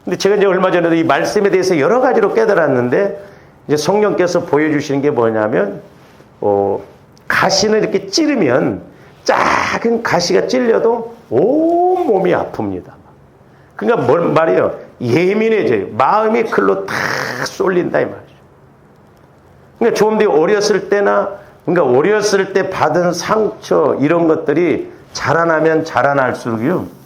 근데 제가 이제 얼마 전에도 이 말씀에 대해서 여러 가지로 깨달았는데, 이제 성령께서 보여주시는 게 뭐냐면, 가시는 이렇게 찌르면 작은 가시가 찔려도 온 몸이 아픕니다. 그러니까 뭘 말이에요? 예민해져요. 마음이 글로 탁 쏠린다 이 말이죠. 그러니까 조금들 어렸을 때나, 그러니까 어렸을 때 받은 상처 이런 것들이 자라나면 자라날수록요,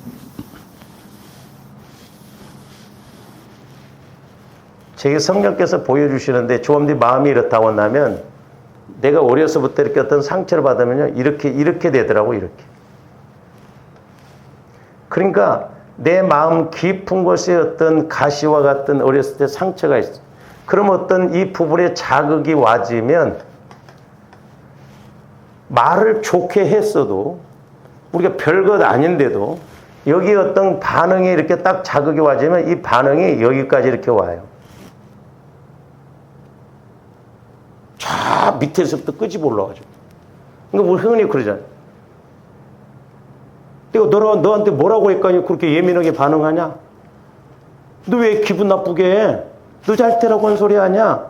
제게 성령께서 보여주시는데 조금들 마음이 이렇다고 한다면, 내가 어려서부터 이렇게 어떤 상처를 받으면요, 이렇게 되더라고, 이렇게. 그러니까 내 마음 깊은 곳에 어떤 가시와 같은 어렸을 때 상처가 있어. 그럼 어떤 이 부분에 자극이 와지면 말을 좋게 했어도, 우리가 별것 아닌데도 여기 어떤 반응이 이렇게 딱 자극이 와지면 이 반응이 여기까지 이렇게 와요. 저 밑에서부터 끄집어 올라가죠. 그러니까 우리 흔히 그러잖아요. 내가 너한테 뭐라고 했거니 그렇게 예민하게 반응하냐? 너 왜 기분 나쁘게 해? 너 잘 때라고 한 소리 하냐?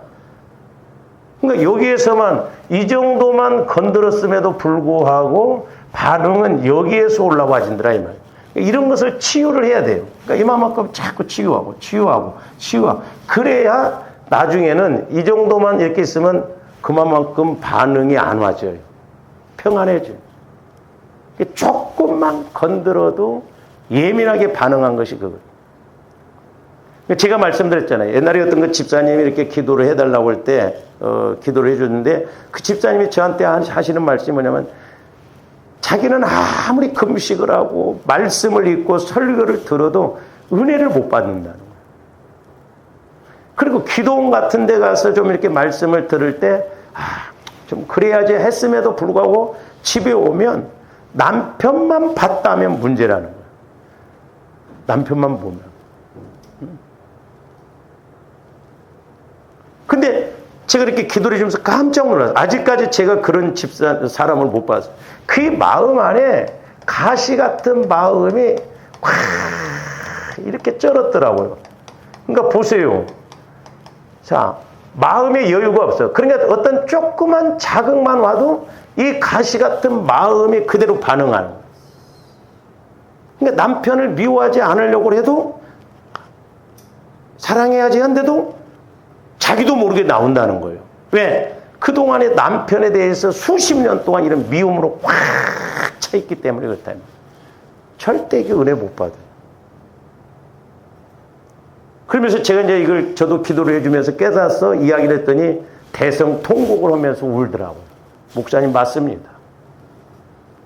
그러니까 여기에서만 이 정도만 건드렸음에도 불구하고 반응은 여기에서 올라와진더라 이 말. 이런 것을 치유를 해야 돼요. 그러니까 이만큼 자꾸 치유하고. 그래야 나중에는 이 정도만 이렇게 있으면 그만큼 반응이 안 와져요. 평안해져요. 조금만 건드려도 예민하게 반응한 것이 그거예요. 제가 말씀드렸잖아요. 옛날에 어떤 그 집사님이 이렇게 기도를 해달라고 할 때, 기도를 해줬는데, 그 집사님이 저한테 하시는 말씀이 뭐냐면, 자기는 아무리 금식을 하고, 말씀을 읽고, 설교를 들어도 은혜를 못 받는다는 거예요. 그리고 기도원 같은 데 가서 좀 이렇게 말씀을 들을 때, 좀 그래야지 했음에도 불구하고 집에 오면 남편만 봤다면 문제라는 거예요. 남편만 보면. 근데 제가 이렇게 기도를 해주면서 깜짝 놀랐어요. 아직까지 제가 그런 사람을 못 봤어요. 그 마음 안에 가시 같은 마음이 확 이렇게 쩔었더라고요. 그러니까 보세요. 자, 마음에 여유가 없어요. 그러니까 어떤 조그만 자극만 와도 이 가시 같은 마음이 그대로 반응하는 거예요. 그러니까 남편을 미워하지 않으려고 해도 사랑해야지 한데도 자기도 모르게 나온다는 거예요. 왜? 그동안에 남편에 대해서 수십 년 동안 이런 미움으로 확 차있기 때문에 그렇다. 절대 이게 은혜 못 받아요. 그러면서 제가 이제 이걸 저도 기도를 해주면서 깨닫서 이야기를 했더니 대성통곡을 하면서 울더라고요. 목사님 맞습니다.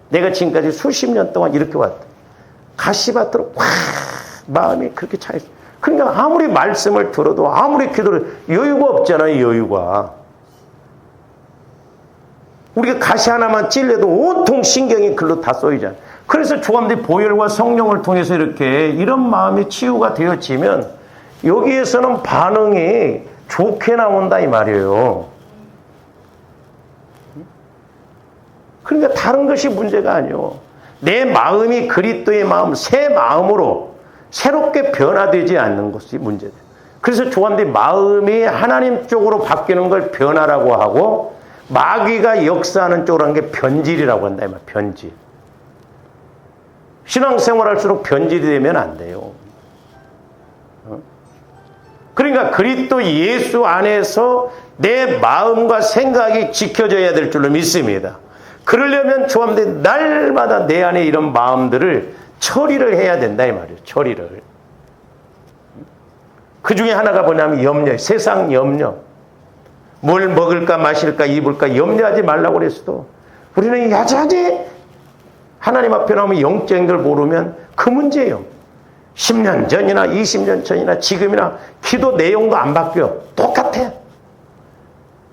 내가 지금까지 수십 년 동안 이렇게 왔다. 가시밭으로 확 마음이 그렇게 차있어요. 그러니까 아무리 말씀을 들어도 아무리 기도를 여유가 없잖아요. 여유가. 우리가 가시 하나만 찔려도 온통 신경이 글로 다 쏘이잖아요. 그래서 조감대 보혈과 성령을 통해서 이렇게 이런 마음이 치유가 되어지면 여기에서는 반응이 좋게 나온다 이 말이에요. 그러니까 다른 것이 문제가 아니에요. 내 마음이 그리스도의 마음, 새 마음으로 새롭게 변화되지 않는 것이 문제다. 그래서 조감대 마음이 하나님 쪽으로 바뀌는 걸 변화라고 하고 마귀가 역사하는 쪽으로 하는 게 변질이라고 한다 이 말. 변질. 신앙생활 할수록 변질이 되면 안 돼요. 그러니까 그리스도 예수 안에서 내 마음과 생각이 지켜져야 될 줄로 믿습니다. 그러려면 조감대 날마다 내 안에 이런 마음들을 처리를 해야 된다 이 말이에요. 처리를. 그 중에 하나가 뭐냐면 염려, 세상 염려. 뭘 먹을까 마실까 입을까 염려하지 말라고 그랬어도 우리는 여전히 하나님 앞에 나오면 영적인 걸 모르면 그 문제예요. 10년 전이나 20년 전이나 지금이나 기도 내용도 안 바뀌어. 똑같아.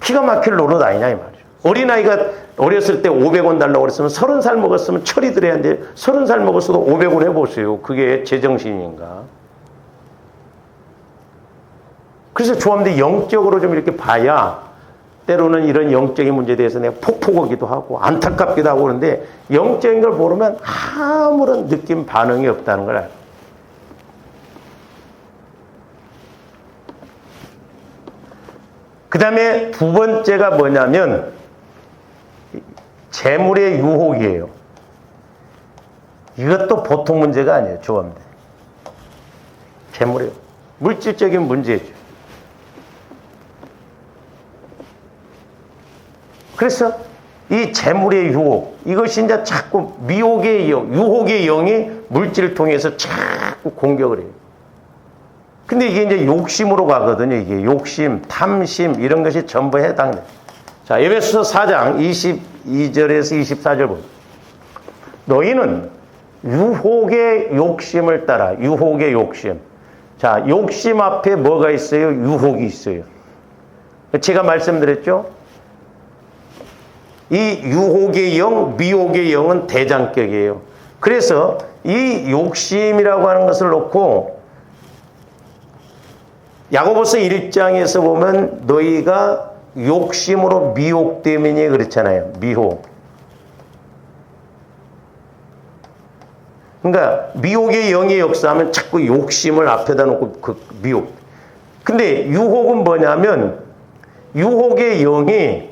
기가 막힐 노릇 아니냐 이 말이죠. 어린아이가 어렸을 때 500원 달라고 그랬으면 30살 먹었으면 처리 드려야 하는데 30살 먹었어도 500원 해보세요. 그게 제정신인가. 그래서 조합대 영적으로 좀 이렇게 봐야 때로는 이런 영적인 문제에 대해서 내가 폭포하기도 하고 안타깝기도 하고 그러는데 영적인 걸 모르면 아무런 느낌 반응이 없다는 걸 알아요. 그 다음에 두 번째가 뭐냐면 재물의 유혹이에요. 이것도 보통 문제가 아니에요. 조합대. 재물의 물질적인 문제죠. 그래서 이 재물의 유혹, 이것이 이제 자꾸 미혹의 영, 유혹의 영이 물질을 통해서 자꾸 공격을 해요. 근데 이게 이제 욕심으로 가거든요. 이게 욕심, 탐심, 이런 것이 전부 해당돼요. 자, 에베소서 4장 22절에서 24절 보세요. 너희는 유혹의 욕심을 따라, 유혹의 욕심. 자, 욕심 앞에 뭐가 있어요? 유혹이 있어요. 제가 말씀드렸죠? 이 유혹의 영, 미혹의 영은 대장격이에요. 그래서 이 욕심이라고 하는 것을 놓고 야고보서 1장에서 보면 너희가 욕심으로 미혹되면이 그렇잖아요. 미혹. 그러니까 미혹의 영의 역사하면 자꾸 욕심을 앞에다 놓고 그 미혹. 근데 유혹은 뭐냐면 유혹의 영이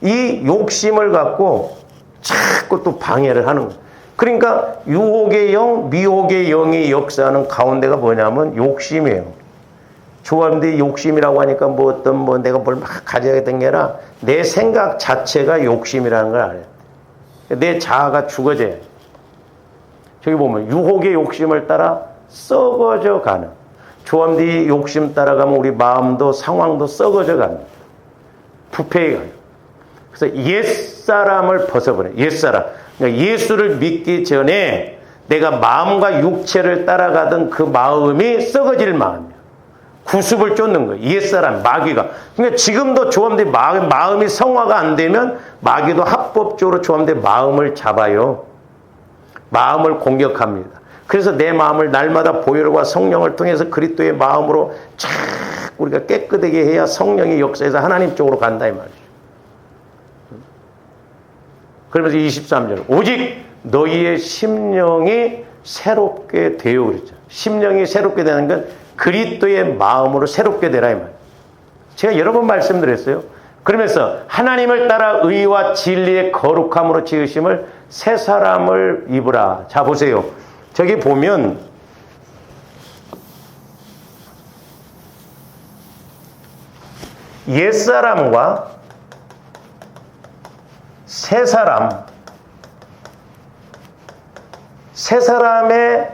이 욕심을 갖고 자꾸 또 방해를 하는 거예요. 그러니까 유혹의 영, 미혹의 영이 역사하는 가운데가 뭐냐면 욕심이에요. 좋아하는데 욕심이라고 하니까 뭐 어떤 뭐 내가 뭘 막 가져야 되는 게 아니라 내 생각 자체가 욕심이라는 걸 알아요. 내 자아가 죽어져요. 저기 보면 유혹의 욕심을 따라 썩어져 가는. 좋아하는데 욕심 따라가면 우리 마음도 상황도 썩어져 가는. 부패해 가요. 그래서 옛사람을 벗어버려요. 옛사람. 그러니까 예수를 믿기 전에 내가 마음과 육체를 따라가던 그 마음이 썩어질 마음이에요. 구습을 쫓는 거예요. 옛사람, 마귀가. 그러니까 지금도 조합대 마음이 성화가 안 되면 마귀도 합법적으로 조합대 마음을 잡아요. 마음을 공격합니다. 그래서 내 마음을 날마다 보혈과 성령을 통해서 그리스도의 마음으로 쫙 우리가 깨끗하게 해야 성령의 역사에서 하나님 쪽으로 간다 이 말이죠. 그러면서 23절 오직 너희의 심령이 새롭게 되어 그랬죠. 심령이 새롭게 되는 건 그리스도의 마음으로 새롭게 되라 이 말이에요. 제가 여러 번 말씀드렸어요. 그러면서 하나님을 따라 의와 진리의 거룩함으로 지으심을 새 사람을 입으라. 자 보세요. 저기 보면 옛사람과 새 사람의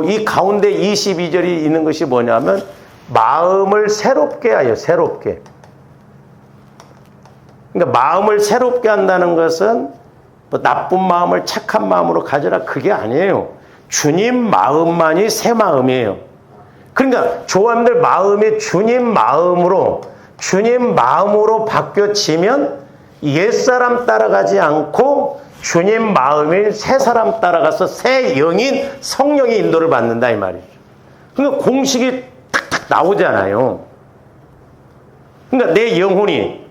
이 가운데 22절이 있는 것이 뭐냐면 마음을 새롭게 하여 새롭게. 그러니까 마음을 새롭게 한다는 것은 뭐 나쁜 마음을 착한 마음으로 가져라 그게 아니에요. 주님 마음만이 새 마음이에요. 그러니까 조합들 마음이 주님 마음으로 바뀌어지면 옛사람 따라가지 않고 주님 마음인 새 사람 따라가서 새 영인 성령의 인도를 받는다 이 말이죠. 그러니까 공식이 탁탁 나오잖아요. 그러니까 내 영혼이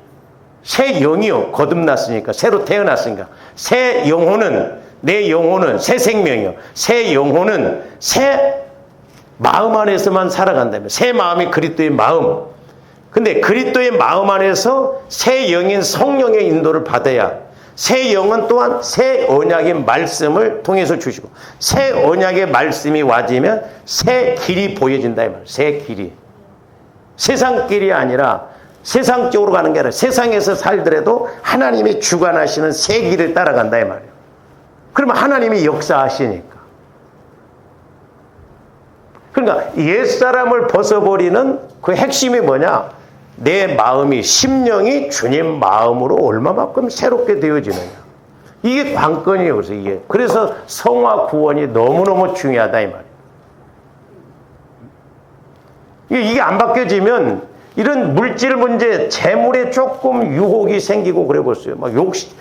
새 영이요. 거듭났으니까 새로 태어났으니까 새 영혼은 내 영혼은 새 생명이요. 새 영혼은 새 마음 안에서만 살아간다면 새 마음이 그리스도의 마음. 근데 그리스도의 마음 안에서 새 영인 성령의 인도를 받아야 새 영은 또한 새 언약의 말씀을 통해서 주시고 새 언약의 말씀이 와지면 새 길이 보여진다 이 말이에요. 새 길이. 세상 길이 아니라 세상 쪽으로 가는 게 아니라 세상에서 살더라도 하나님이 주관하시는 새 길을 따라간다 이 말이에요. 그러면 하나님이 역사하시니까. 그러니까 옛사람을 벗어버리는 그 핵심이 뭐냐? 내 마음이 심령이 주님 마음으로 얼마만큼 새롭게 되어지느냐. 이게 관건이에요. 그래서 이게. 그래서 성화 구원이 너무너무 중요하다 이 말이에요. 이게 안 바뀌어지면 이런 물질 문제, 재물에 조금 유혹이 생기고 그래 보세요. 막 욕심.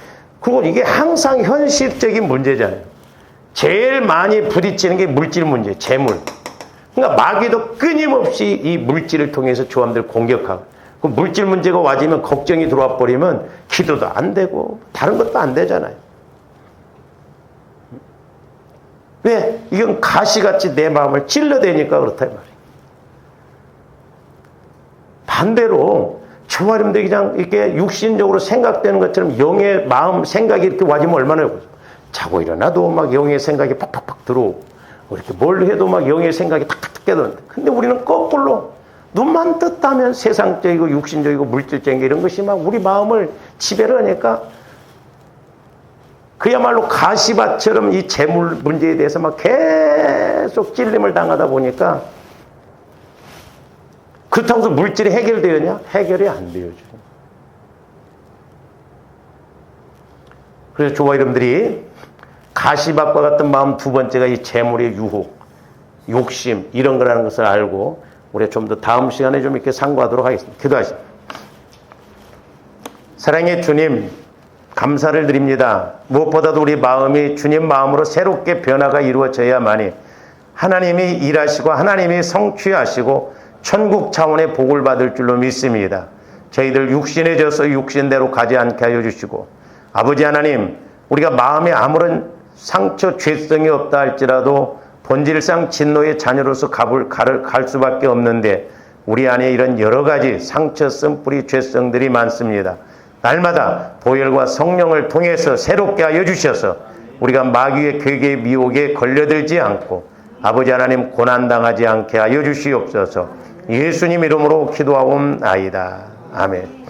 그리고 이게 항상 현실적인 문제잖아요. 제일 많이 부딪히는 게 물질 문제, 재물. 그러니까 마귀도 끊임없이 이 물질을 통해서 조함들 공격하고 그 물질 문제가 와지면 걱정이 들어와 버리면 기도도 안 되고 다른 것도 안 되잖아요. 왜? 이건 가시같이 내 마음을 찔러대니까 그렇다 이 말이에요. 반대로 저와 여러분들이 그냥 이렇게 육신적으로 생각되는 것처럼 영의 마음 생각이 이렇게 와지면 얼마나 해요. 자고 일어나도 막 영의 생각이 팍팍팍 들어오고 이렇게 뭘 해도 막 영의 생각이 탁탁탁 깨도는데 근데 우리는 거꾸로 눈만 떴다면 세상적이고 육신적이고 물질적인 이런 것이 막 우리 마음을 지배를 하니까 그야말로 가시밭처럼 이 재물 문제에 대해서 막 계속 찔림을 당하다 보니까 그렇다고 해서 물질이 해결되었냐? 해결이 안 되어져. 그래서 조화 여러분들이 가시밭과 같은 마음 두 번째가 이 재물의 유혹, 욕심 이런 거라는 것을 알고 우리가 좀 더 다음 시간에 좀 이렇게 상고하도록 하겠습니다. 기도하십시오. 사랑의 주님, 감사를 드립니다. 무엇보다도 우리 마음이 주님 마음으로 새롭게 변화가 이루어져야만이 하나님이 일하시고 하나님이 성취하시고 천국 차원의 복을 받을 줄로 믿습니다. 저희들 육신에 져서 육신대로 가지 않게 하여 주시고 아버지 하나님, 우리가 마음에 아무런 상처, 죄성이 없다 할지라도 본질상 진노의 자녀로서 갈 수밖에 없는데 우리 안에 이런 여러 가지 상처, 쓴뿌리, 죄성들이 많습니다. 날마다 보혈과 성령을 통해서 새롭게 하여 주셔서 우리가 마귀의 괴계의 미혹에 걸려들지 않고 아버지 하나님 고난당하지 않게 하여 주시옵소서. 예수님 이름으로 기도하옵나이다. 아멘.